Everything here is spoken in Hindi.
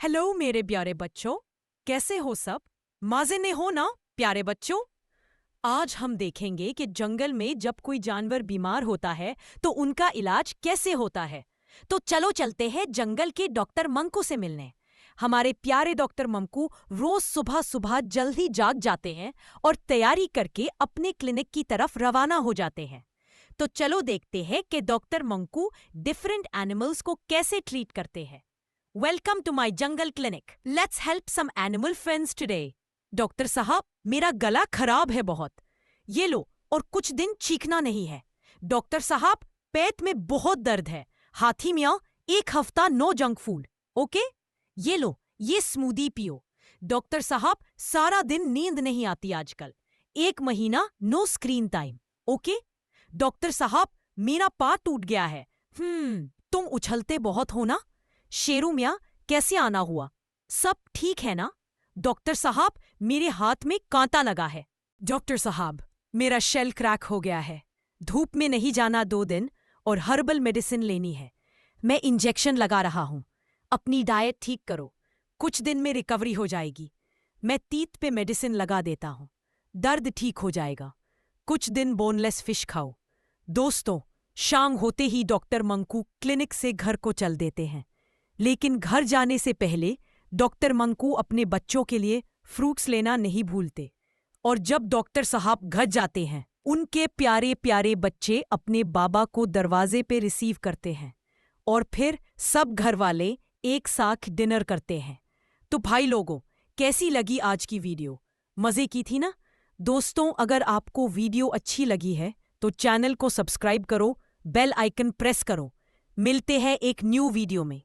हेलो मेरे प्यारे बच्चों, कैसे हो सब? मजे में हो ना प्यारे बच्चों? आज हम देखेंगे कि जंगल में जब कोई जानवर बीमार होता है तो उनका इलाज कैसे होता है। तो चलो चलते हैं जंगल के डॉक्टर मंकू से मिलने। हमारे प्यारे डॉक्टर मंकू रोज सुबह सुबह जल्दी जाग जाते हैं और तैयारी करके अपने क्लिनिक की तरफ रवाना हो जाते हैं। तो चलो देखते हैं कि डॉक्टर मंकू डिफरेंट एनिमल्स को कैसे ट्रीट करते हैं। Welcome to my jungle clinic. Let's help some animal friends today. Doctor साहब, मेरा गला खराब है बहुत। ये लो, और कुछ दिन चीखना नहीं है। डॉक्टर साहब, पेट में बहुत दर्द है। हाथी मियाँ, 1 हफ्ता नो जंक फूड। ओके, ये लो, ये स्मूदी पियो। डॉक्टर साहब, सारा दिन नींद नहीं आती आजकल। 1 महीना no screen time. Okay. Doctor साहब, मेरा पाँव टूट गया है। तुम उछलते बहुत हो ना। शेरू मियाँ, कैसे आना हुआ? सब ठीक है ना? डॉक्टर साहब, मेरे हाथ में कांटा लगा है। डॉक्टर साहब, मेरा शेल क्रैक हो गया है। धूप में नहीं जाना 2 दिन और हर्बल मेडिसिन लेनी है। मैं इंजेक्शन लगा रहा हूँ। अपनी डाइट ठीक करो, कुछ दिन में रिकवरी हो जाएगी। मैं तीत पे मेडिसिन लगा देता हूँ, दर्द ठीक हो जाएगा। कुछ दिन बोनलेस फिश खाओ। दोस्तों, शाम होते ही डॉक्टर मंकू क्लिनिक से घर को चल देते हैं। लेकिन घर जाने से पहले डॉक्टर मंकू अपने बच्चों के लिए फ्रूट्स लेना नहीं भूलते। और जब डॉक्टर साहब घर जाते हैं, उनके प्यारे प्यारे बच्चे अपने बाबा को दरवाजे पे रिसीव करते हैं और फिर सब घर वाले एक साथ डिनर करते हैं। तो भाई लोगों, कैसी लगी आज की वीडियो? मज़े की थी ना? दोस्तों, अगर आपको वीडियो अच्छी लगी है तो चैनल को सब्सक्राइब करो, बेल आइकन प्रेस करो। मिलते हैं एक न्यू वीडियो में।